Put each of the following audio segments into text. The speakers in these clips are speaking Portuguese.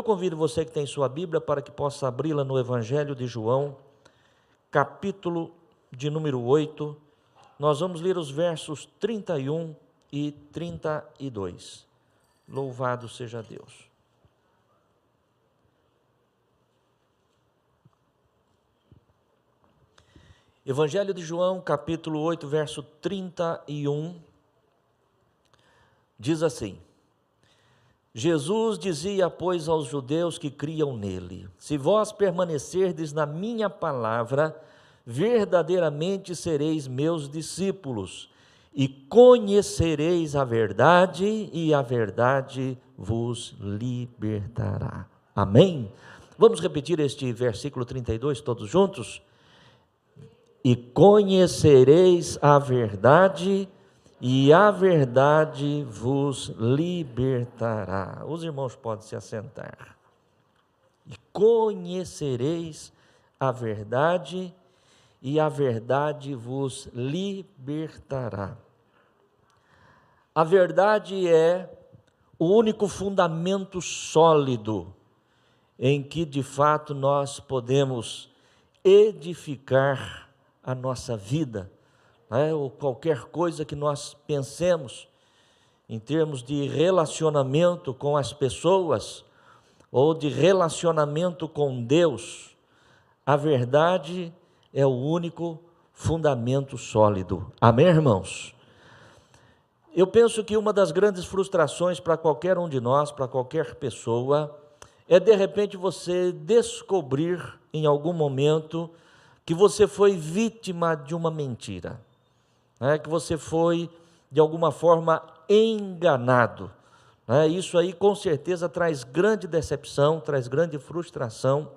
convido você que tem sua Bíblia para que possa abri-la no Evangelho de João, capítulo de número 8. Nós vamos ler os versos 31 e 32. Louvado seja Deus. Evangelho de João, capítulo 8, verso 31, diz assim: Jesus dizia, pois, aos judeus que criam nele: se vós permanecerdes na minha palavra, verdadeiramente sereis meus discípulos, e conhecereis a verdade, e a verdade vos libertará. Amém? Vamos repetir este versículo 32 todos juntos? E conhecereis a verdade, e a verdade vos libertará. Os irmãos podem se assentar. E conhecereis a verdade, e a verdade vos libertará. A verdade é o único fundamento sólido em que de fato nós podemos edificar a nossa vida, ou qualquer coisa que nós pensemos em termos de relacionamento com as pessoas ou de relacionamento com Deus. A verdade é o único fundamento sólido. Amém, irmãos? Eu penso que uma das grandes frustrações para qualquer um de nós, para qualquer pessoa, é de repente você descobrir em algum momento que você foi vítima de uma mentira, que você foi de alguma forma enganado. Isso aí com certeza traz grande decepção, traz grande frustração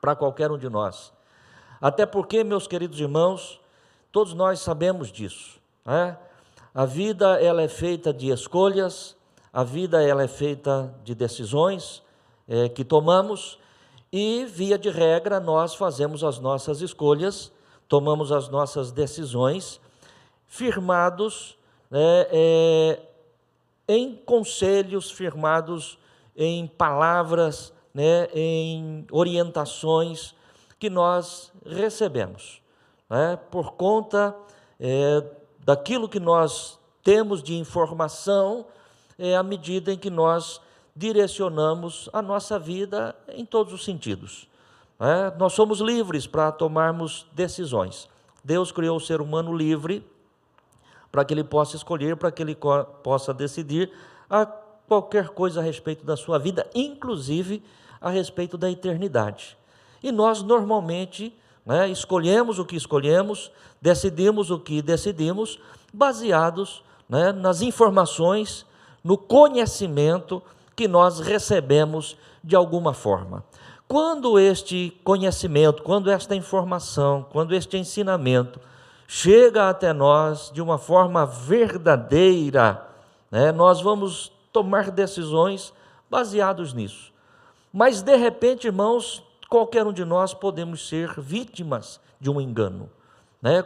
para qualquer um de nós. Até porque, meus queridos irmãos, todos nós sabemos disso. A vida ela é feita de escolhas, a vida ela é feita de decisões que tomamos. E, via de regra, nós fazemos as nossas escolhas, tomamos as nossas decisões, firmados em conselhos, firmados em palavras, em orientações que nós recebemos, por conta daquilo que nós temos de informação, à medida em que nós direcionamos a nossa vida em todos os sentidos. Nós somos livres para tomarmos decisões. Deus criou o ser humano livre para que ele possa escolher, para que ele possa decidir qualquer coisa a respeito da sua vida, inclusive a respeito da eternidade. E nós normalmente escolhemos o que escolhemos, decidimos o que decidimos, baseados nas informações, no conhecimento que nós recebemos de alguma forma. Quando este conhecimento, quando esta informação, quando este ensinamento chega até nós de uma forma verdadeira, nós vamos tomar decisões baseadas nisso. Mas, de repente, irmãos, qualquer um de nós podemos ser vítimas de um engano.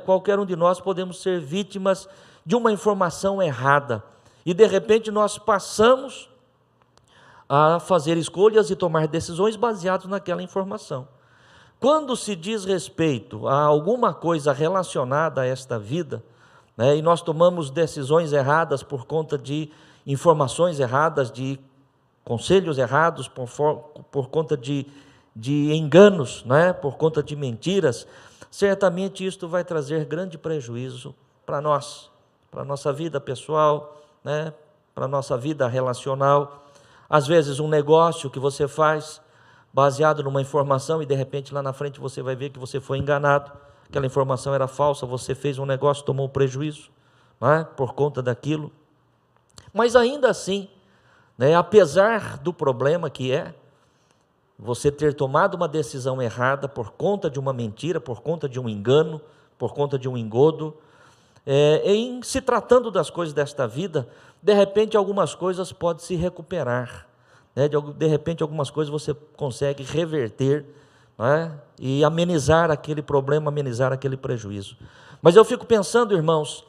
Qualquer um de nós podemos ser vítimas de uma informação errada. E, de repente, nós passamos a fazer escolhas e tomar decisões baseadas naquela informação. Quando se diz respeito a alguma coisa relacionada a esta vida, e nós tomamos decisões erradas por conta de informações erradas, de conselhos errados, por conta de enganos, por conta de mentiras, certamente isto vai trazer grande prejuízo para nós, para a nossa vida pessoal, para a nossa vida relacional. Às vezes um negócio que você faz baseado numa informação e de repente lá na frente você vai ver que você foi enganado, aquela informação era falsa, você fez um negócio, tomou prejuízo, por conta daquilo. Mas ainda assim, apesar do problema que é você ter tomado uma decisão errada por conta de uma mentira, por conta de um engano, por conta de um engodo, em se tratando das coisas desta vida, de repente algumas coisas podem se recuperar, de repente algumas coisas você consegue reverter, e amenizar aquele problema, amenizar aquele prejuízo. Mas eu fico pensando, irmãos,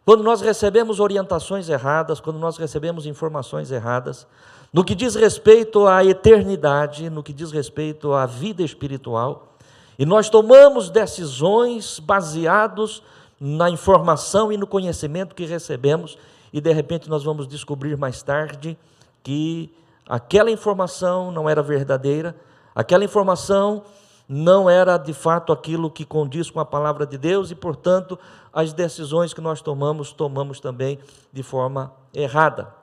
quando nós recebemos orientações erradas, quando nós recebemos informações erradas, no que diz respeito à eternidade, no que diz respeito à vida espiritual, e nós tomamos decisões baseados na informação e no conhecimento que recebemos, e de repente nós vamos descobrir mais tarde que aquela informação não era verdadeira, aquela informação não era de fato aquilo que condiz com a palavra de Deus, e portanto as decisões que nós tomamos também de forma errada.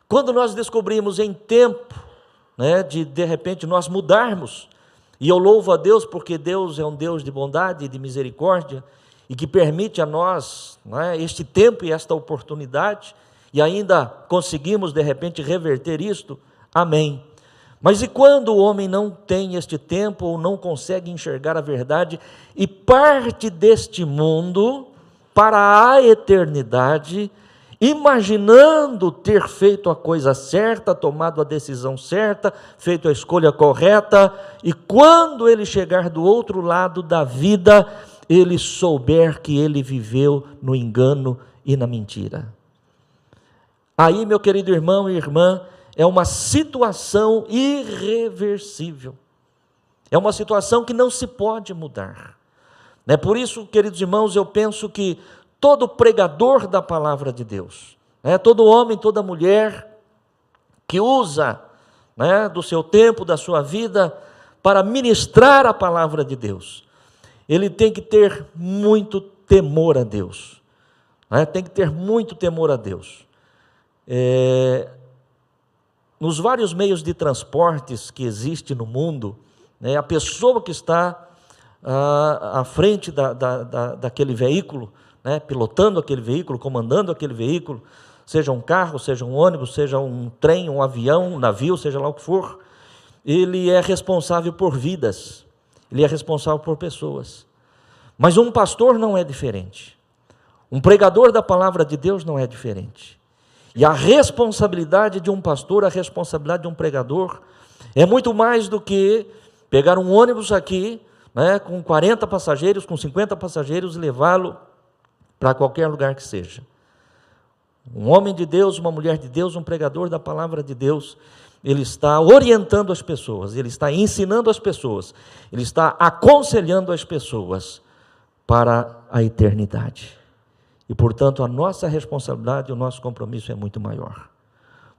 Quando nós descobrimos em tempo, de repente nós mudarmos, e eu louvo a Deus porque Deus é um Deus de bondade e de misericórdia, e que permite a nós este tempo e esta oportunidade, e ainda conseguimos de repente reverter isto, amém. Mas e quando o homem não tem este tempo, ou não consegue enxergar a verdade, e parte deste mundo para a eternidade, imaginando ter feito a coisa certa, tomado a decisão certa, feito a escolha correta, e quando ele chegar do outro lado da vida, ele souber que ele viveu no engano e na mentira. Aí, meu querido irmão e irmã, é uma situação irreversível, é uma situação que não se pode mudar. Por isso, queridos irmãos, eu penso que todo pregador da palavra de Deus, todo homem, toda mulher que usa do seu tempo, da sua vida, para ministrar a palavra de Deus, ele tem que ter muito temor a Deus, tem que ter muito temor a Deus. Nos vários meios de transportes que existem no mundo, a pessoa que está à frente daquele veículo, pilotando aquele veículo, comandando aquele veículo, seja um carro, seja um ônibus, seja um trem, um avião, um navio, seja lá o que for, ele é responsável por vidas, ele é responsável por pessoas. Mas um pastor não é diferente, um pregador da palavra de Deus não é diferente. E a responsabilidade de um pastor, a responsabilidade de um pregador, é muito mais do que pegar um ônibus aqui, com 40 passageiros, com 50 passageiros, e levá-lo para qualquer lugar que seja. Um homem de Deus, uma mulher de Deus, um pregador da palavra de Deus, ele está orientando as pessoas, ele está ensinando as pessoas, ele está aconselhando as pessoas para a eternidade. E, portanto, a nossa responsabilidade, o nosso compromisso é muito maior.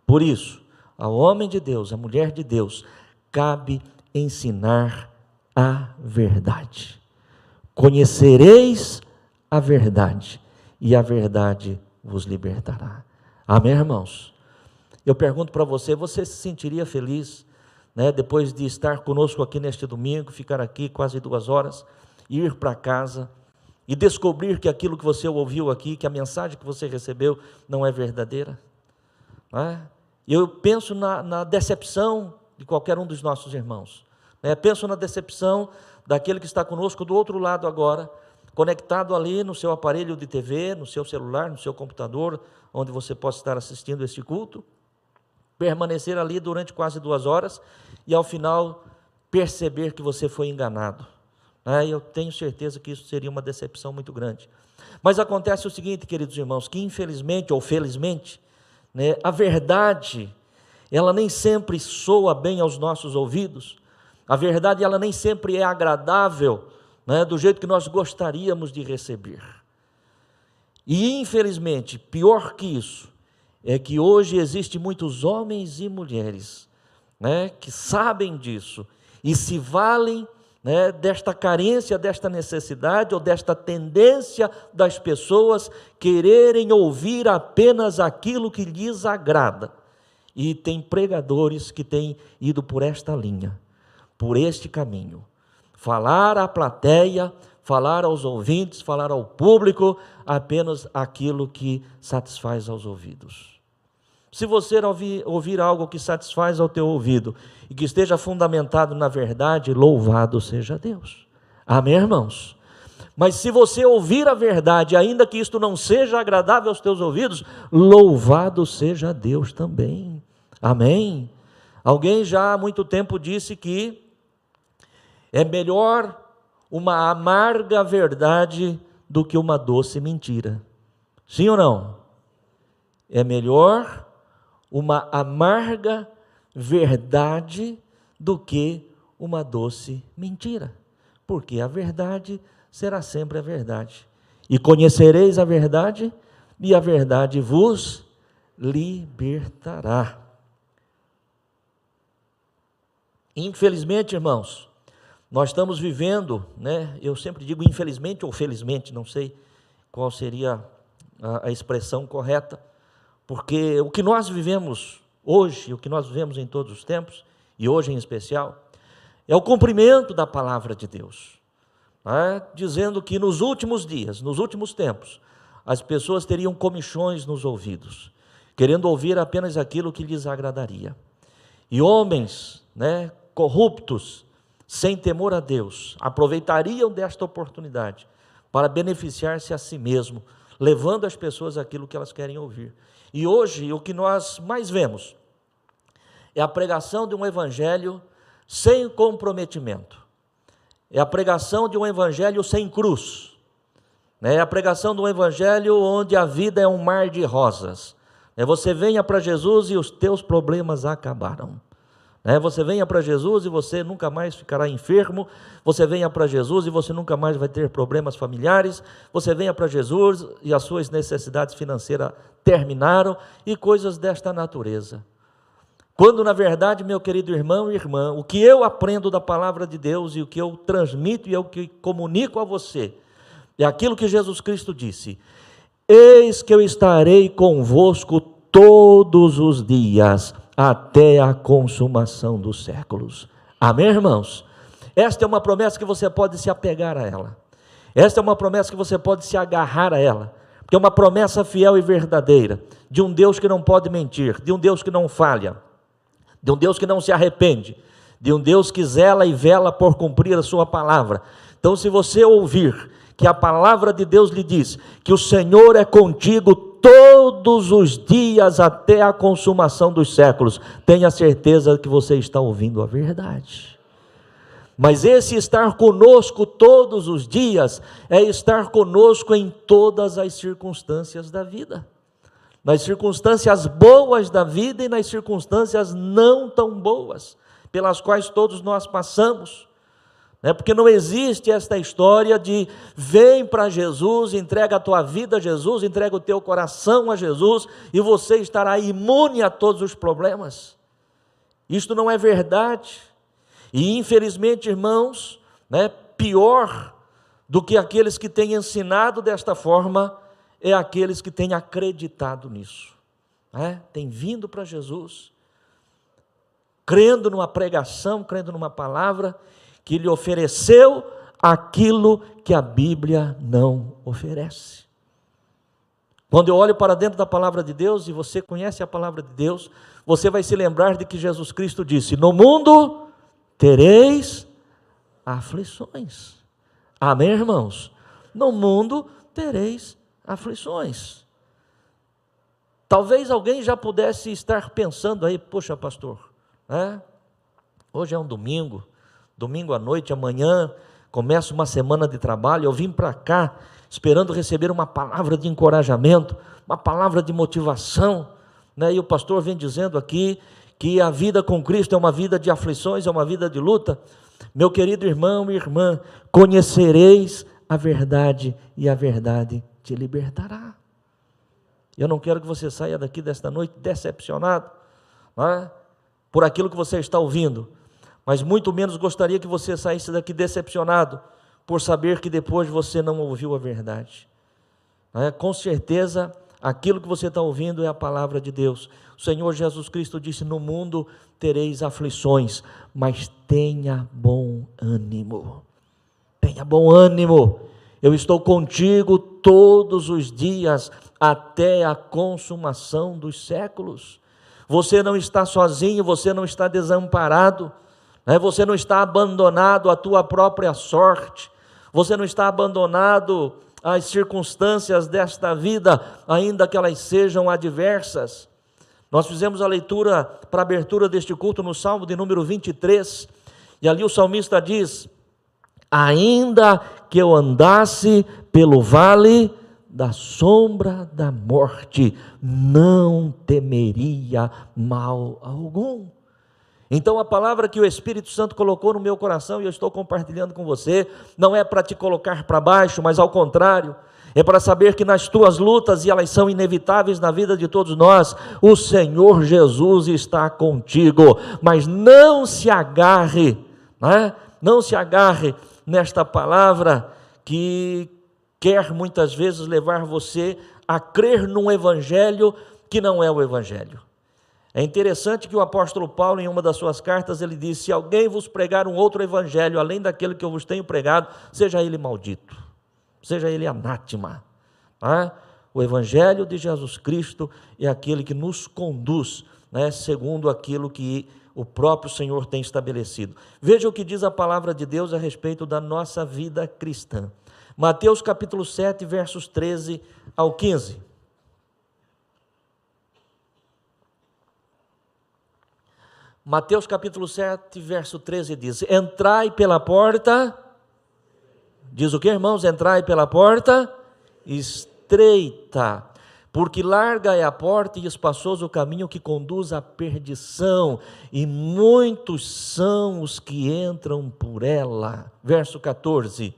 Por isso, ao homem de Deus, à mulher de Deus, cabe ensinar a verdade. Conhecereis a verdade, e a verdade vos libertará. Amém, irmãos? Eu pergunto para você, você se sentiria feliz, depois de estar conosco aqui neste domingo, ficar aqui quase 2 horas, ir para casa e descobrir que aquilo que você ouviu aqui, que a mensagem que você recebeu não é verdadeira? Eu penso na decepção de qualquer um dos nossos irmãos, penso na decepção daquele que está conosco do outro lado agora, conectado ali no seu aparelho de TV, no seu celular, no seu computador, onde você possa estar assistindo este culto, permanecer ali durante quase 2 horas, e ao final perceber que você foi enganado. Eu tenho certeza que isso seria uma decepção muito grande. Mas acontece o seguinte, queridos irmãos, que infelizmente ou felizmente, a verdade, ela nem sempre soa bem aos nossos ouvidos, a verdade ela nem sempre é agradável, do jeito que nós gostaríamos de receber. E infelizmente, pior que isso, é que hoje existem muitos homens e mulheres, que sabem disso e se valem desta carência, desta necessidade ou desta tendência das pessoas quererem ouvir apenas aquilo que lhes agrada. E tem pregadores que têm ido por esta linha, por este caminho. Falar à plateia, falar aos ouvintes, falar ao público apenas aquilo que satisfaz aos ouvidos. Se você ouvir algo que satisfaz ao teu ouvido e que esteja fundamentado na verdade, louvado seja Deus. Amém, irmãos? Mas se você ouvir a verdade, ainda que isto não seja agradável aos teus ouvidos, louvado seja Deus também. Amém? Alguém já há muito tempo disse que é melhor uma amarga verdade do que uma doce mentira. Sim ou não? É melhor uma amarga verdade do que uma doce mentira, porque a verdade será sempre a verdade. E conhecereis a verdade, e a verdade vos libertará. Infelizmente, irmãos, nós estamos vivendo, eu sempre digo infelizmente ou felizmente, não sei qual seria a expressão correta, porque o que nós vivemos hoje, o que nós vivemos em todos os tempos, e hoje em especial, é o cumprimento da palavra de Deus, dizendo que nos últimos dias, nos últimos tempos, as pessoas teriam comichões nos ouvidos, querendo ouvir apenas aquilo que lhes agradaria, e homens, corruptos, sem temor a Deus, aproveitariam desta oportunidade para beneficiar-se a si mesmo, levando as pessoas aquilo que elas querem ouvir. E hoje o que nós mais vemos é a pregação de um evangelho sem comprometimento, é a pregação de um evangelho sem cruz, é a pregação de um evangelho onde a vida é um mar de rosas, você venha para Jesus e os teus problemas acabaram. Você venha para Jesus e você nunca mais ficará enfermo, você venha para Jesus e você nunca mais vai ter problemas familiares, você venha para Jesus e as suas necessidades financeiras terminaram, e coisas desta natureza. Quando na verdade, meu querido irmão e irmã, o que eu aprendo da palavra de Deus e o que eu transmito e o que comunico a você, é aquilo que Jesus Cristo disse: eis que eu estarei convosco todos os dias, até a consumação dos séculos. Amém, irmãos? Esta é uma promessa que você pode se apegar a ela. Esta é uma promessa que você pode se agarrar a ela, porque é uma promessa fiel e verdadeira, de um Deus que não pode mentir, de um Deus que não falha, de um Deus que não se arrepende, de um Deus que zela e vela por cumprir a sua palavra. Então, se você ouvir que a palavra de Deus lhe diz que o Senhor é contigo todos os dias até a consumação dos séculos, tenha certeza que você está ouvindo a verdade. Mas esse estar conosco todos os dias é estar conosco em todas as circunstâncias da vida, nas circunstâncias boas da vida e nas circunstâncias não tão boas, pelas quais todos nós passamos. Porque não existe esta história de vem para Jesus, entrega a tua vida a Jesus, entrega o teu coração a Jesus e você estará imune a todos os problemas. Isto não é verdade. E infelizmente, irmãos, pior do que aqueles que têm ensinado desta forma é aqueles que têm acreditado nisso, têm vindo para Jesus, crendo numa pregação, crendo numa palavra que lhe ofereceu aquilo que a Bíblia não oferece. Quando eu olho para dentro da palavra de Deus, e você conhece a palavra de Deus, você vai se lembrar de que Jesus Cristo disse: no mundo tereis aflições. Amém, irmãos? No mundo tereis aflições. Talvez alguém já pudesse estar pensando aí: poxa, pastor, hoje é um domingo à noite, amanhã começa uma semana de trabalho, eu vim para cá esperando receber uma palavra de encorajamento, uma palavra de motivação, e o pastor vem dizendo aqui que a vida com Cristo é uma vida de aflições, é uma vida de luta. Meu querido irmão e irmã, conhecereis a verdade e a verdade te libertará. Eu não quero que você saia daqui desta noite decepcionado, por aquilo que você está ouvindo, mas muito menos gostaria que você saísse daqui decepcionado por saber que depois você não ouviu a verdade. Com certeza, aquilo que você está ouvindo é a palavra de Deus. O Senhor Jesus Cristo disse: no mundo tereis aflições, mas tenha bom ânimo. Tenha bom ânimo. Eu estou contigo todos os dias até a consumação dos séculos. Você não está sozinho, você não está desamparado. Você não está abandonado à tua própria sorte, você não está abandonado às circunstâncias desta vida, ainda que elas sejam adversas. Nós fizemos a leitura para a abertura deste culto no Salmo de número 23, e ali o salmista diz: ainda que eu andasse pelo vale da sombra da morte, não temeria mal algum. Então a palavra que o Espírito Santo colocou no meu coração e eu estou compartilhando com você, não é para te colocar para baixo, mas ao contrário, é para saber que nas tuas lutas, e elas são inevitáveis na vida de todos nós, o Senhor Jesus está contigo, mas não se agarre, né? Não se agarre nesta palavra que quer muitas vezes levar você a crer num evangelho que não é o evangelho. É interessante que o apóstolo Paulo, em uma das suas cartas, ele diz: se alguém vos pregar um outro evangelho, além daquele que eu vos tenho pregado, seja ele maldito, seja ele anátema. O evangelho de Jesus Cristo é aquele que nos conduz, segundo aquilo que o próprio Senhor tem estabelecido. Veja o que diz a palavra de Deus a respeito da nossa vida cristã. Mateus capítulo 7, versos 13 ao 15. Mateus capítulo 7, verso 13 diz: entrai pela porta, diz o que, irmãos? Entrai pela porta estreita, porque larga é a porta e espaçoso o caminho que conduz à perdição, e muitos são os que entram por ela. Verso 14: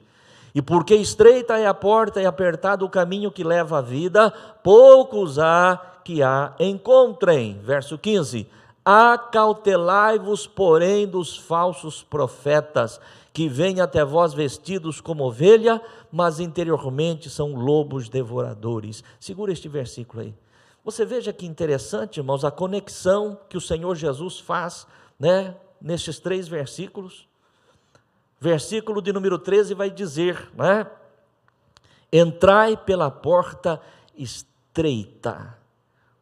e porque estreita é a porta e apertado o caminho que leva à vida, poucos há que a encontrem. Verso 15: acautelai-vos, porém, dos falsos profetas, que vêm até vós vestidos como ovelha, mas interiormente são lobos devoradores. Segura este versículo aí. Você veja que interessante, irmãos, a conexão que o Senhor Jesus faz, nestes 3 versículos. Versículo de número 13 vai dizer, entrai pela porta estreita,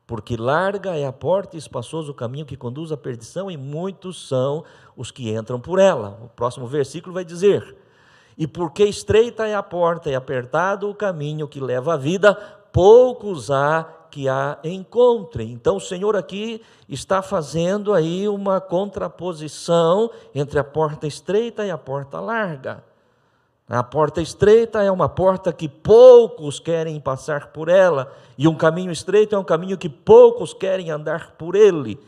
porque larga é a porta e espaçoso o caminho que conduz à perdição, e muitos são os que entram por ela. O próximo versículo vai dizer: e porque estreita é a porta e apertado o caminho que leva à vida, poucos há que a encontrem. Então o Senhor aqui está fazendo aí uma contraposição entre a porta estreita e a porta larga. A porta estreita é uma porta que poucos querem passar por ela, e um caminho estreito é um caminho que poucos querem andar por ele.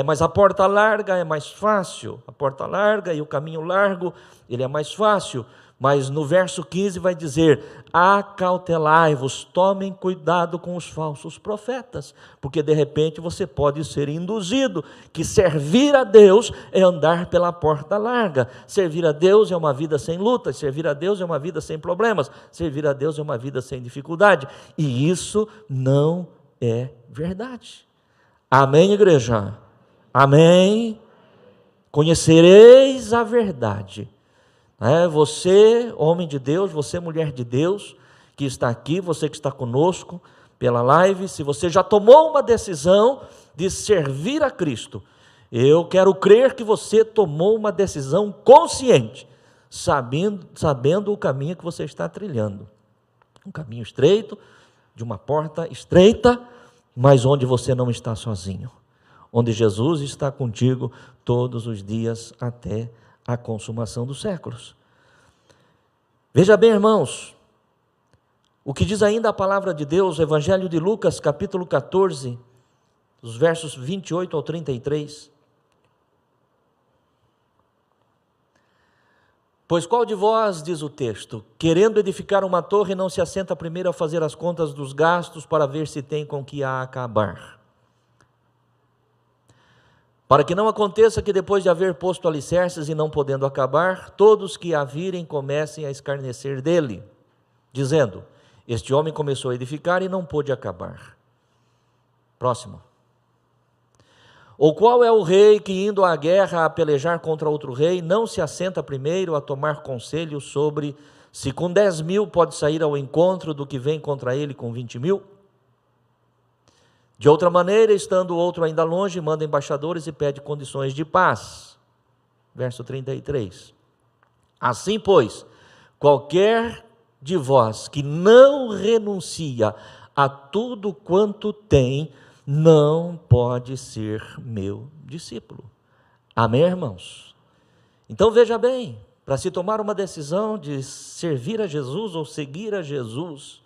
Mas a porta larga é mais fácil, a porta larga e o caminho largo, ele é mais fácil. Mas no verso 15 vai dizer: acautelai-vos, tomem cuidado com os falsos profetas, porque de repente você pode ser induzido que servir a Deus é andar pela porta larga, servir a Deus é uma vida sem lutas, servir a Deus é uma vida sem problemas, servir a Deus é uma vida sem dificuldade, e isso não é verdade. Amém, igreja? Amém? Conhecereis a verdade. Você, homem de Deus, você, mulher de Deus, que está aqui, você que está conosco pela live, se você já tomou uma decisão de servir a Cristo, eu quero crer que você tomou uma decisão consciente, sabendo o caminho que você está trilhando. Um caminho estreito, de uma porta estreita, mas onde você não está sozinho, onde Jesus está contigo todos os dias até a consumação dos séculos. Veja bem, irmãos, o que diz ainda a palavra de Deus, o Evangelho de Lucas, capítulo 14, os versos 28 ao 33. Pois qual de vós, diz o texto, querendo edificar uma torre, não se assenta primeiro a fazer as contas dos gastos para ver se tem com que a acabar? Para que não aconteça que depois de haver posto alicerces e não podendo acabar, todos que a virem comecem a escarnecer dele, dizendo: este homem começou a edificar e não pôde acabar. Próximo. Ou qual é o rei que, indo à guerra a pelejar contra outro rei, não se assenta primeiro a tomar conselho sobre se com 10.000 pode sair ao encontro do que vem contra ele com 20.000? De outra maneira, estando o outro ainda longe, manda embaixadores e pede condições de paz. Verso 33. Assim, pois, qualquer de vós que não renuncia a tudo quanto tem, não pode ser meu discípulo. Amém, irmãos? Então veja bem, para se tomar uma decisão de servir a Jesus ou seguir a Jesus,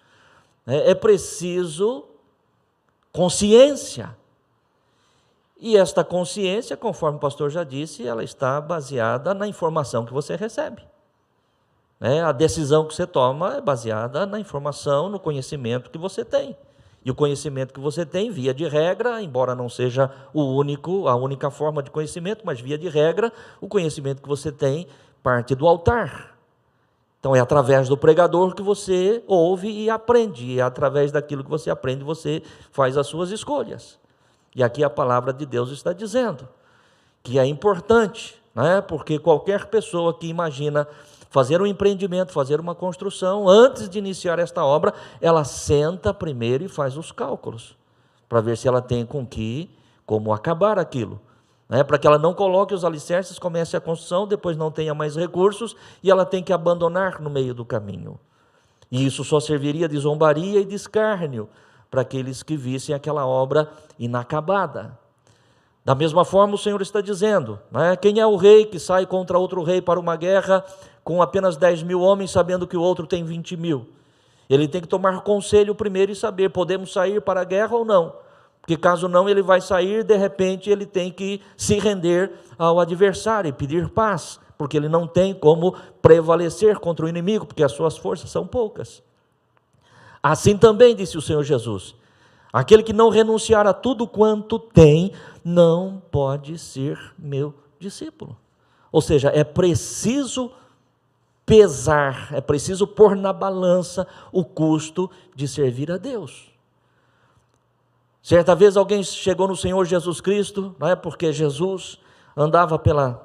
É preciso consciência. E esta consciência, conforme o pastor já disse, ela está baseada na informação que você recebe. A decisão que você toma é baseada na informação, no conhecimento que você tem. E o conhecimento que você tem, via de regra, embora não seja a única forma de conhecimento, mas via de regra, o conhecimento que você tem parte do altar. Então é através do pregador que você ouve e aprende, e é através daquilo que você aprende, você faz as suas escolhas. E aqui a palavra de Deus está dizendo que é importante, porque qualquer pessoa que imagina fazer um empreendimento, fazer uma construção, antes de iniciar esta obra, ela senta primeiro e faz os cálculos, para ver se ela tem como acabar aquilo, para que ela não coloque os alicerces, comece a construção, depois não tenha mais recursos, e ela tem que abandonar no meio do caminho. E isso só serviria de zombaria e de escárnio, para aqueles que vissem aquela obra inacabada. Da mesma forma o Senhor está dizendo, quem é o rei que sai contra outro rei para uma guerra, com apenas 10.000 homens, sabendo que o outro tem 20.000. Ele tem que tomar conselho primeiro e saber, podemos sair para a guerra ou não? Porque caso não, ele vai sair, de repente ele tem que se render ao adversário e pedir paz, porque ele não tem como prevalecer contra o inimigo, porque as suas forças são poucas. Assim também, disse o Senhor Jesus, aquele que não renunciar a tudo quanto tem, não pode ser meu discípulo. Ou seja, é preciso pesar, é preciso pôr na balança o custo de servir a Deus. Certa vez alguém chegou no Senhor Jesus Cristo, porque Jesus andava pela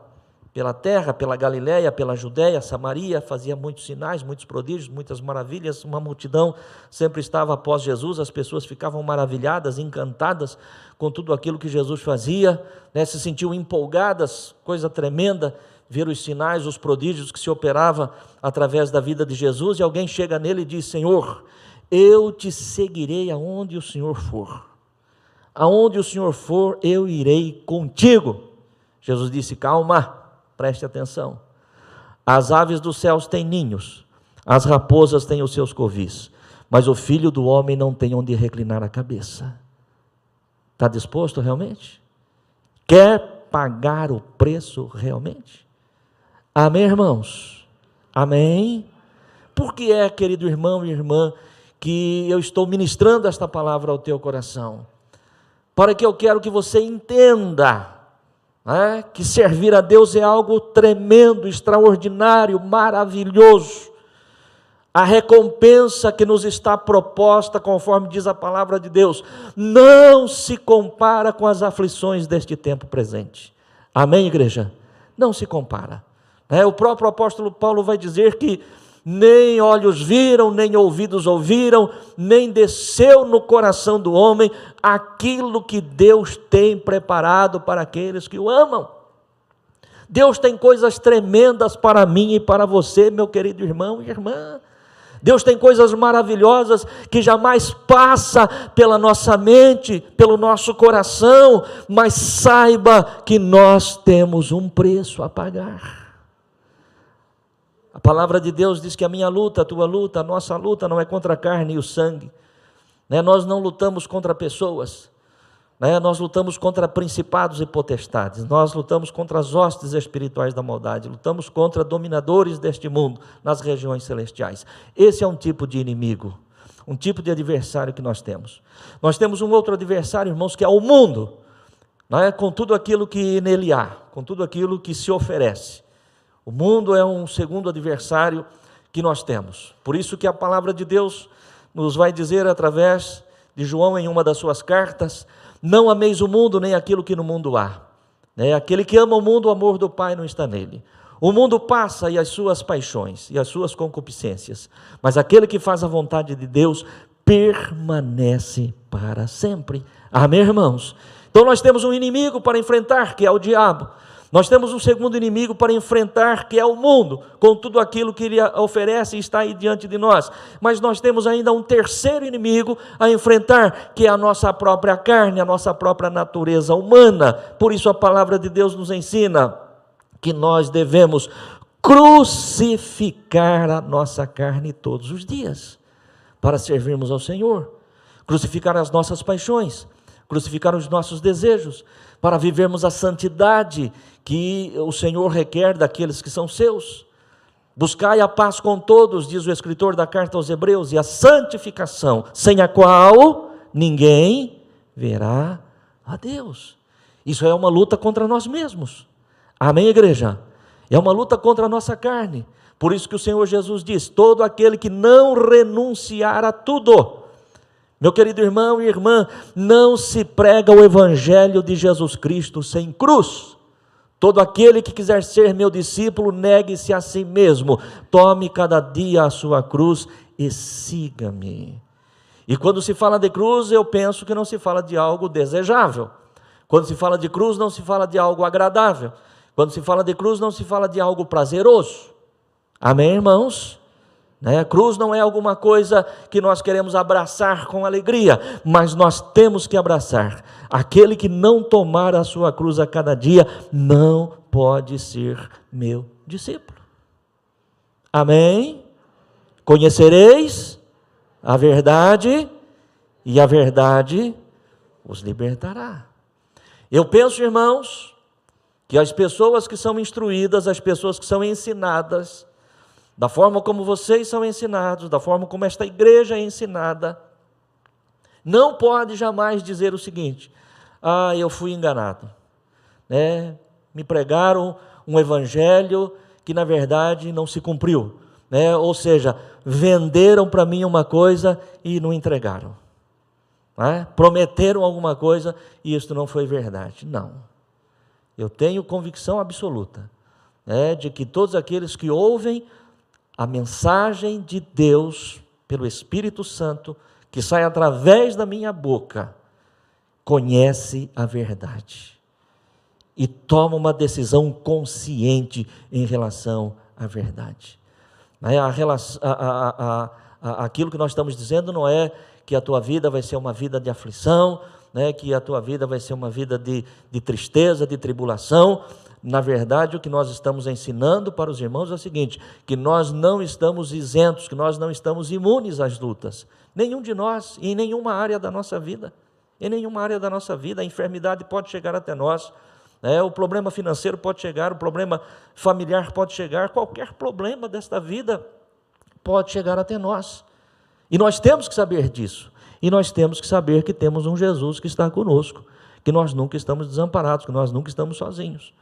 terra, pela Galiléia, pela Judéia, Samaria, fazia muitos sinais, muitos prodígios, muitas maravilhas, uma multidão sempre estava após Jesus, as pessoas ficavam maravilhadas, encantadas com tudo aquilo que Jesus fazia, se sentiam empolgadas, coisa tremenda, ver os sinais, os prodígios que se operava através da vida de Jesus, e alguém chega nele e diz: Senhor, eu te seguirei aonde o Senhor for. Aonde o Senhor for, eu irei contigo. Jesus disse: calma, preste atenção. As aves dos céus têm ninhos, as raposas têm os seus covis, mas o Filho do Homem não tem onde reclinar a cabeça. Está disposto realmente? Quer pagar o preço realmente? Amém, irmãos? Amém? Por que é, querido irmão e irmã, que eu estou ministrando esta palavra ao teu coração? Para que eu quero que você entenda que servir a Deus é algo tremendo, extraordinário, maravilhoso. A recompensa que nos está proposta, conforme diz a palavra de Deus, não se compara com as aflições deste tempo presente. Amém, igreja? Não se compara. O próprio apóstolo Paulo vai dizer que nem olhos viram, nem ouvidos ouviram, nem desceu no coração do homem aquilo que Deus tem preparado para aqueles que o amam. Deus tem coisas tremendas para mim e para você, meu querido irmão e irmã. Deus tem coisas maravilhosas que jamais passa pela nossa mente, pelo nosso coração, mas saiba que nós temos um preço a pagar. A palavra de Deus diz que a minha luta, a tua luta, a nossa luta não é contra a carne e o sangue. Nós não lutamos contra pessoas, nós lutamos contra principados e potestades, nós lutamos contra as hostes espirituais da maldade, lutamos contra dominadores deste mundo nas regiões celestiais. Esse é um tipo de inimigo, um tipo de adversário que nós temos. Nós temos um outro adversário, irmãos, que é o mundo, com tudo aquilo que nele há, com tudo aquilo que se oferece. O mundo é um segundo adversário que nós temos. Por isso que a palavra de Deus nos vai dizer através de João em uma das suas cartas: não ameis o mundo nem aquilo que no mundo há. Aquele que ama o mundo, o amor do Pai não está nele. O mundo passa e as suas paixões e as suas concupiscências, mas aquele que faz a vontade de Deus permanece para sempre. Amém, irmãos? Então nós temos um inimigo para enfrentar, que é o diabo. Nós temos um segundo inimigo para enfrentar, que é o mundo, com tudo aquilo que ele oferece e está aí diante de nós. Mas nós temos ainda um terceiro inimigo a enfrentar, que é a nossa própria carne, a nossa própria natureza humana. Por isso a palavra de Deus nos ensina que nós devemos crucificar a nossa carne todos os dias. para servirmos ao Senhor, crucificar as nossas paixões, crucificar os nossos desejos, para vivermos a santidade que o Senhor requer daqueles que são seus. Buscai a paz com todos, diz o escritor da carta aos Hebreus, e a santificação, sem a qual ninguém verá a Deus. Isso é uma luta contra nós mesmos. Amém, igreja? É uma luta contra a nossa carne. Por isso que o Senhor Jesus diz: todo aquele que não renunciar a tudo. Meu querido irmão e irmã, não se prega o evangelho de Jesus Cristo sem cruz. Todo aquele que quiser ser meu discípulo, negue-se a si mesmo, tome cada dia a sua cruz e siga-me. E quando se fala de cruz, eu penso que não se fala de algo desejável. Quando se fala de cruz, não se fala de algo agradável. Quando se fala de cruz, não se fala de algo prazeroso. Amém, irmãos? A cruz não é alguma coisa que nós queremos abraçar com alegria, mas nós temos que abraçar. Aquele que não tomar a sua cruz a cada dia, não pode ser meu discípulo. Amém? Conhecereis a verdade, e a verdade os libertará. Eu penso, irmãos, que as pessoas que são instruídas, as pessoas que são ensinadas, da forma como vocês são ensinados, da forma como esta igreja é ensinada, não pode jamais dizer o seguinte: eu fui enganado, me pregaram um evangelho que na verdade não se cumpriu, ou seja, venderam para mim uma coisa e não entregaram, prometeram alguma coisa e isso não foi verdade. Não, eu tenho convicção absoluta, de que todos aqueles que ouvem a mensagem de Deus, pelo Espírito Santo, que sai através da minha boca, conhece a verdade e toma uma decisão consciente em relação à verdade. Aquilo que nós estamos dizendo não é que a tua vida vai ser uma vida de aflição, que a tua vida vai ser uma vida de tristeza, de tribulação. Na verdade, o que nós estamos ensinando para os irmãos é o seguinte: que nós não estamos isentos, que nós não estamos imunes às lutas. Nenhum de nós, em nenhuma área da nossa vida. Em nenhuma área da nossa vida, a enfermidade pode chegar até nós, o problema financeiro pode chegar, o problema familiar pode chegar, qualquer problema desta vida pode chegar até nós. E nós temos que saber disso. E nós temos que saber que temos um Jesus que está conosco, que nós nunca estamos desamparados, que nós nunca estamos sozinhos.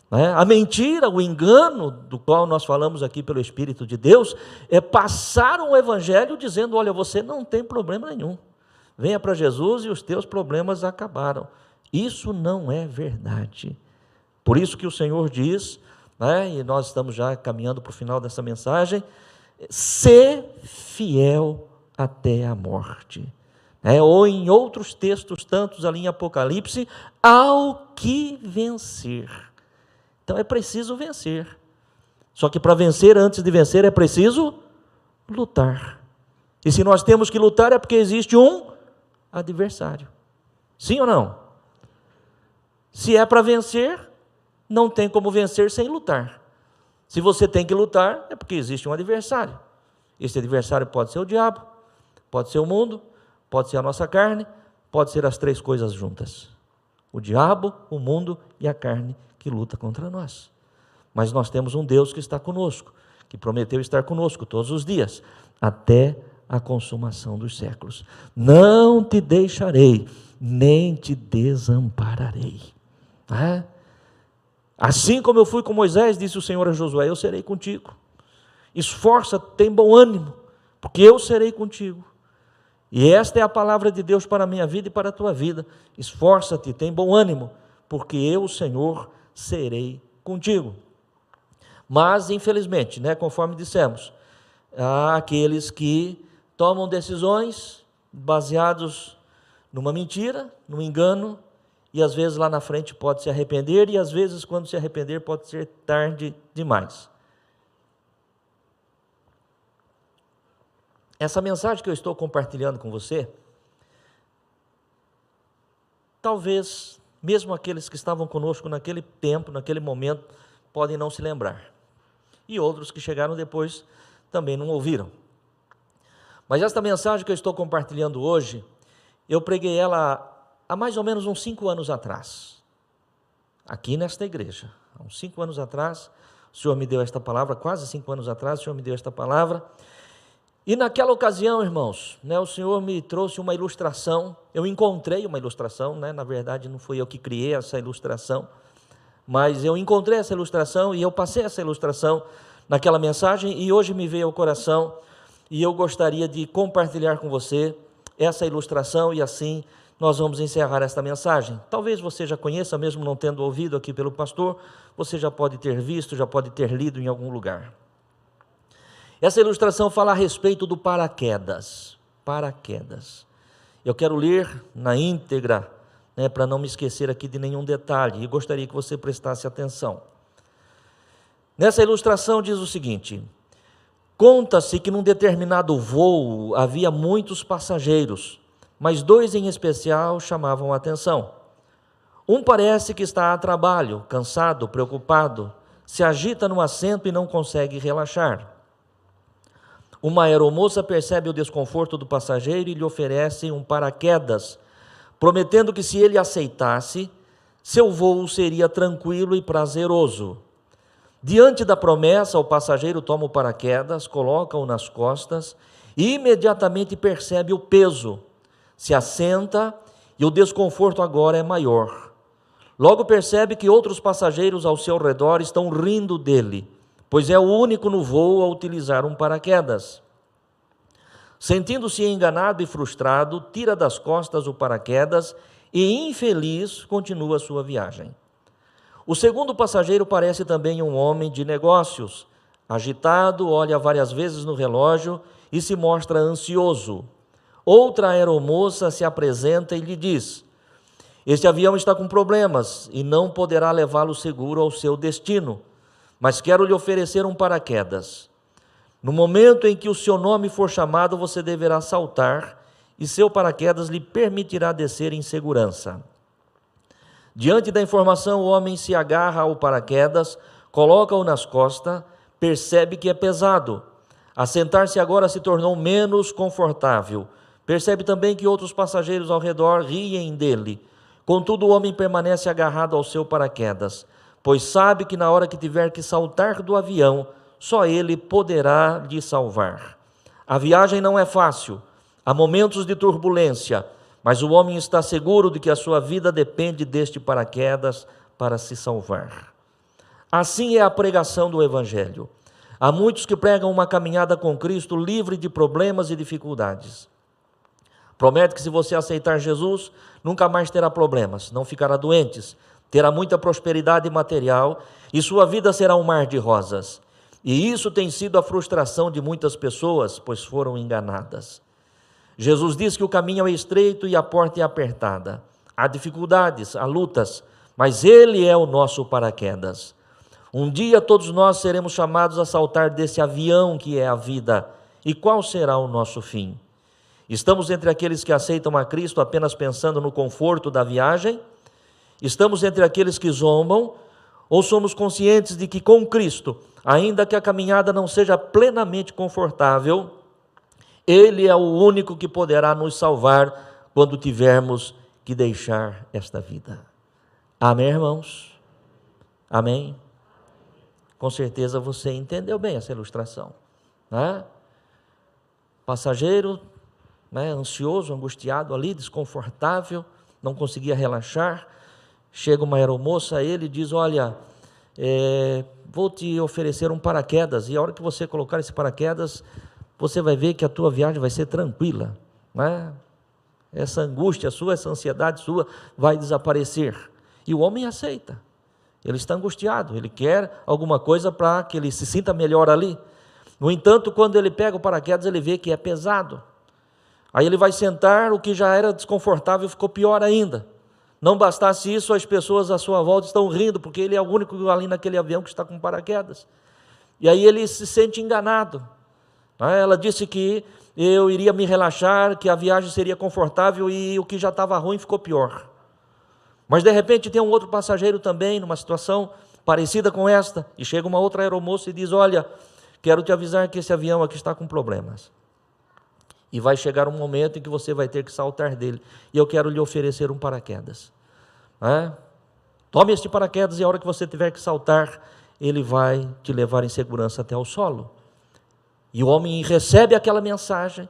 A mentira, o engano do qual nós falamos aqui pelo Espírito de Deus, é passar um evangelho dizendo: olha, você não tem problema nenhum, venha para Jesus e os teus problemas acabaram. Isso não é verdade. Por isso que o Senhor diz, e nós estamos já caminhando para o final dessa mensagem: ser fiel até a morte. Ou em outros textos, tantos ali em Apocalipse, ao que vencer. Então é preciso vencer. Só que para vencer, antes de vencer, é preciso lutar. E se nós temos que lutar, é porque existe um adversário. Sim ou não? Se é para vencer, não tem como vencer sem lutar. Se você tem que lutar, é porque existe um adversário. Esse adversário pode ser o diabo, pode ser o mundo, pode ser a nossa carne, pode ser as três coisas juntas. O diabo, o mundo e a carne que luta contra nós. Mas nós temos um Deus que está conosco, que prometeu estar conosco todos os dias, até a consumação dos séculos. Não te deixarei, nem te desampararei. Assim como eu fui com Moisés, disse o Senhor a Josué, eu serei contigo. Esforça-te, tem bom ânimo, porque eu serei contigo. E esta é a palavra de Deus para a minha vida e para a tua vida. Esforça-te, tem bom ânimo, porque eu, o Senhor, serei contigo. Mas, infelizmente, conforme dissemos, há aqueles que tomam decisões baseados numa mentira, num engano, e às vezes lá na frente pode se arrepender, e às vezes quando se arrepender pode ser tarde demais. Essa mensagem que eu estou compartilhando com você, talvez mesmo aqueles que estavam conosco naquele tempo, naquele momento, podem não se lembrar. E outros que chegaram depois também não ouviram. Mas esta mensagem que eu estou compartilhando hoje, eu preguei ela há mais ou menos uns 5 anos atrás, aqui nesta igreja. Há uns 5 anos atrás, o Senhor me deu esta palavra, quase 5 anos atrás, o Senhor me deu esta palavra. E naquela ocasião, irmãos, o Senhor me trouxe uma ilustração. Eu encontrei uma ilustração, na verdade não fui eu que criei essa ilustração, mas eu encontrei essa ilustração e eu passei essa ilustração naquela mensagem, e hoje me veio ao coração, e eu gostaria de compartilhar com você essa ilustração, e assim nós vamos encerrar esta mensagem. Talvez você já conheça, mesmo não tendo ouvido aqui pelo pastor, você já pode ter visto, já pode ter lido em algum lugar. Essa ilustração fala a respeito do paraquedas. Paraquedas. Eu quero ler na íntegra, para não me esquecer aqui de nenhum detalhe, e gostaria que você prestasse atenção. Nessa ilustração diz o seguinte: conta-se que num determinado voo havia muitos passageiros, mas 2 em especial chamavam a atenção. Um parece que está a trabalho, cansado, preocupado, se agita no assento e não consegue relaxar. Uma aeromoça percebe o desconforto do passageiro e lhe oferece um paraquedas, prometendo que se ele aceitasse, seu voo seria tranquilo e prazeroso. Diante da promessa, o passageiro toma o paraquedas, coloca-o nas costas e imediatamente percebe o peso. Se assenta e o desconforto agora é maior. Logo percebe que outros passageiros ao seu redor estão rindo dele, pois é o único no voo a utilizar um paraquedas. Sentindo-se enganado e frustrado, tira das costas o paraquedas e, infeliz, continua sua viagem. O segundo passageiro parece também um homem de negócios. Agitado, olha várias vezes no relógio e se mostra ansioso. Outra aeromoça se apresenta e lhe diz: este avião está com problemas e não poderá levá-lo seguro ao seu destino, mas quero lhe oferecer um paraquedas. No momento em que o seu nome for chamado, você deverá saltar e seu paraquedas lhe permitirá descer em segurança. Diante da informação, o homem se agarra ao paraquedas, coloca-o nas costas, percebe que é pesado. Assentar-se agora se tornou menos confortável. Percebe também que outros passageiros ao redor riem dele. Contudo, o homem permanece agarrado ao seu paraquedas, pois sabe que na hora que tiver que saltar do avião, só ele poderá lhe salvar. A viagem não é fácil, há momentos de turbulência, mas o homem está seguro de que a sua vida depende deste paraquedas para se salvar. Assim é a pregação do Evangelho. Há muitos que pregam uma caminhada com Cristo livre de problemas e dificuldades. Promete que se você aceitar Jesus, nunca mais terá problemas, não ficará doente, terá muita prosperidade material e sua vida será um mar de rosas. E isso tem sido a frustração de muitas pessoas, pois foram enganadas. Jesus diz que o caminho é estreito e a porta é apertada. Há dificuldades, há lutas, mas Ele é o nosso paraquedas. Um dia todos nós seremos chamados a saltar desse avião que é a vida. E qual será o nosso fim? Estamos entre aqueles que aceitam a Cristo apenas pensando no conforto da viagem? Estamos entre aqueles que zombam? Ou somos conscientes de que com Cristo, ainda que a caminhada não seja plenamente confortável, Ele é o único que poderá nos salvar quando tivermos que deixar esta vida. Amém, irmãos? Amém? Com certeza você entendeu bem essa ilustração, né? Passageiro, ansioso, angustiado ali, desconfortável, não conseguia relaxar. Chega uma aeromoça a ele e diz: olha, vou te oferecer um paraquedas, e a hora que você colocar esse paraquedas, você vai ver que a tua viagem vai ser tranquila, né? Essa angústia sua, essa ansiedade sua vai desaparecer. E o homem aceita. Ele está angustiado, ele quer alguma coisa para que ele se sinta melhor ali. No entanto, quando ele pega o paraquedas, ele vê que é pesado. Aí ele vai sentar, o que já era desconfortável ficou pior ainda. Não bastasse isso, as pessoas à sua volta estão rindo, porque ele é o único ali naquele avião que está com paraquedas. E aí ele se sente enganado. Ela disse que eu iria me relaxar, que a viagem seria confortável, e o que já estava ruim ficou pior. Mas de repente tem um outro passageiro também, numa situação parecida com esta, e chega uma outra aeromoça e diz: olha, quero te avisar que esse avião aqui está com problemas. E vai chegar um momento em que você vai ter que saltar dele. E eu quero lhe oferecer um paraquedas. Tome este paraquedas e a hora que você tiver que saltar, ele vai te levar em segurança até o solo. E o homem recebe aquela mensagem,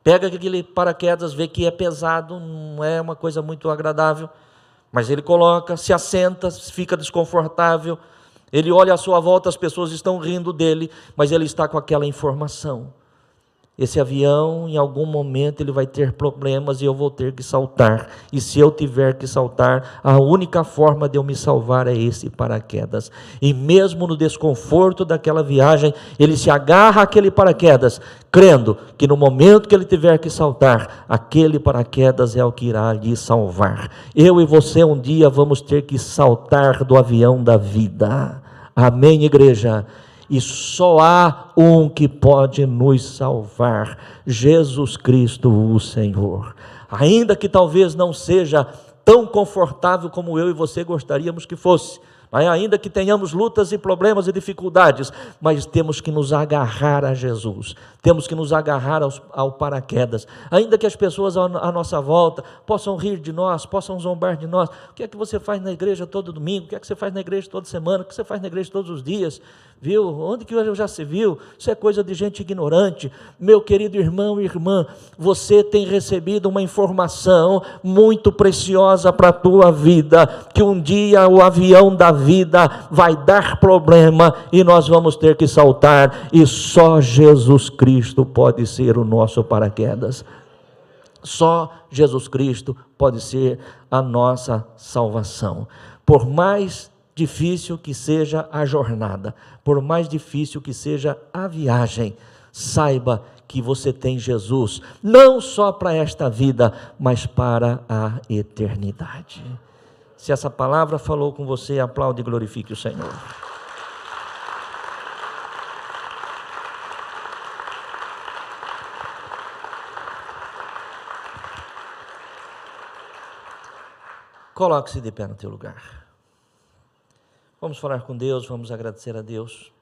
pega aquele paraquedas, vê que é pesado, não é uma coisa muito agradável, mas ele coloca, se assenta, fica desconfortável, ele olha à sua volta, as pessoas estão rindo dele, mas ele está com aquela informação. Esse avião, em algum momento, ele vai ter problemas e eu vou ter que saltar. E se eu tiver que saltar, a única forma de eu me salvar é esse paraquedas. E mesmo no desconforto daquela viagem, ele se agarra àquele paraquedas, crendo que no momento que ele tiver que saltar, aquele paraquedas é o que irá lhe salvar. Eu e você um dia vamos ter que saltar do avião da vida. Amém, igreja? E só há um que pode nos salvar, Jesus Cristo, o Senhor. Ainda que talvez não seja tão confortável como eu e você gostaríamos que fosse, ainda que tenhamos lutas e problemas e dificuldades, mas temos que nos agarrar a Jesus, temos que nos agarrar ao paraquedas, ainda que as pessoas à nossa volta possam rir de nós, possam zombar de nós. O que é que você faz na igreja todo domingo? O que é que você faz na igreja toda semana? O que você faz na igreja todos os dias? Viu? Onde que já se viu? Isso é coisa de gente ignorante. Meu querido irmão e irmã, você tem recebido uma informação muito preciosa para a tua vida, que um dia o avião da vida vai dar problema e nós vamos ter que saltar, e só Jesus Cristo pode ser o nosso paraquedas. Só Jesus Cristo pode ser a nossa salvação. Por mais difícil que seja a jornada, por mais difícil que seja a viagem, saiba que você tem Jesus, não só para esta vida, mas para a eternidade. Se essa palavra falou com você, aplaude e glorifique o Senhor. Coloque-se de pé no teu lugar. Vamos falar com Deus, vamos agradecer a Deus.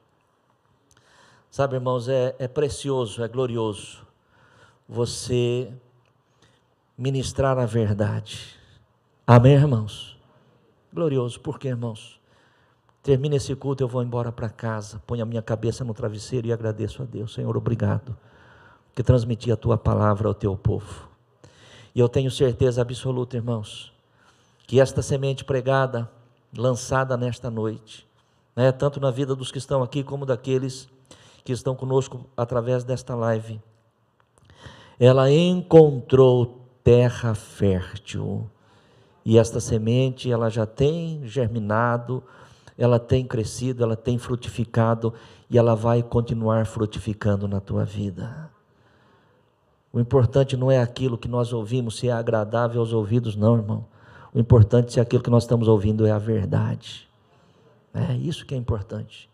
Sabe, irmãos, é precioso, é glorioso você ministrar a verdade. Amém, irmãos? Glorioso, por quê, irmãos? Termina esse culto, eu vou embora para casa, ponho a minha cabeça no travesseiro e agradeço a Deus. Senhor, obrigado, que transmiti a tua palavra ao teu povo. E eu tenho certeza absoluta, irmãos, que esta semente pregada, lançada nesta noite, tanto na vida dos que estão aqui, como daqueles que estão conosco através desta live, ela encontrou terra fértil, e esta semente, ela já tem germinado, ela tem crescido, ela tem frutificado, e ela vai continuar frutificando na tua vida. O importante não é aquilo que nós ouvimos, se é agradável aos ouvidos, não, irmão. O importante é se aquilo que nós estamos ouvindo é a verdade. É isso que é importante.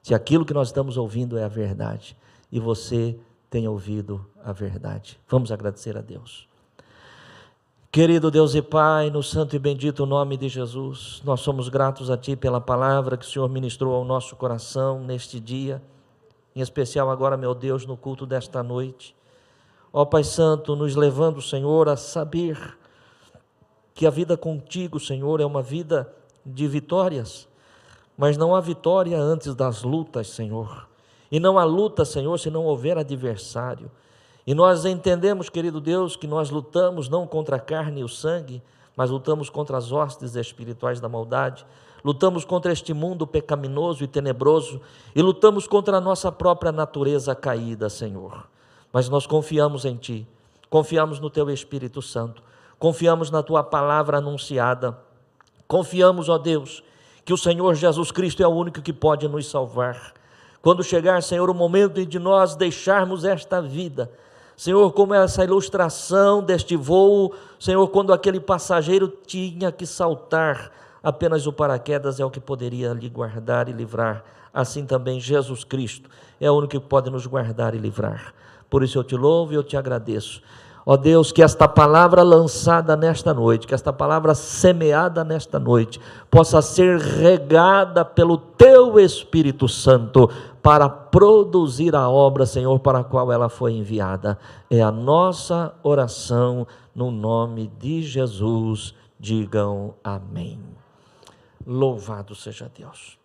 Se aquilo que nós estamos ouvindo é a verdade, e você tem ouvido a verdade. Vamos agradecer a Deus. Querido Deus e Pai, no santo e bendito nome de Jesus, nós somos gratos a Ti pela palavra que o Senhor ministrou ao nosso coração neste dia, em especial agora, meu Deus, no culto desta noite. Ó Pai Santo, nos levando, Senhor, a saber que a vida contigo, Senhor, é uma vida de vitórias, mas não há vitória antes das lutas, Senhor, e não há luta, Senhor, se não houver adversário. E nós entendemos, querido Deus, que nós lutamos não contra a carne e o sangue, mas lutamos contra as hostes espirituais da maldade, lutamos contra este mundo pecaminoso e tenebroso, e lutamos contra a nossa própria natureza caída, Senhor. Mas nós confiamos em Ti, confiamos no Teu Espírito Santo, confiamos na Tua palavra anunciada, confiamos, ó Deus, que o Senhor Jesus Cristo é o único que pode nos salvar. Quando chegar, Senhor, o momento em de nós deixarmos esta vida, Senhor, como essa ilustração deste voo, Senhor, quando aquele passageiro tinha que saltar, apenas o paraquedas é o que poderia lhe guardar e livrar. Assim também Jesus Cristo é o único que pode nos guardar e livrar. Por isso eu te louvo e eu te agradeço. Ó Deus, que esta palavra lançada nesta noite, que esta palavra semeada nesta noite, possa ser regada pelo Teu Espírito Santo, para produzir a obra, Senhor, para a qual ela foi enviada. É a nossa oração, no nome de Jesus. Digam amém. Louvado seja Deus.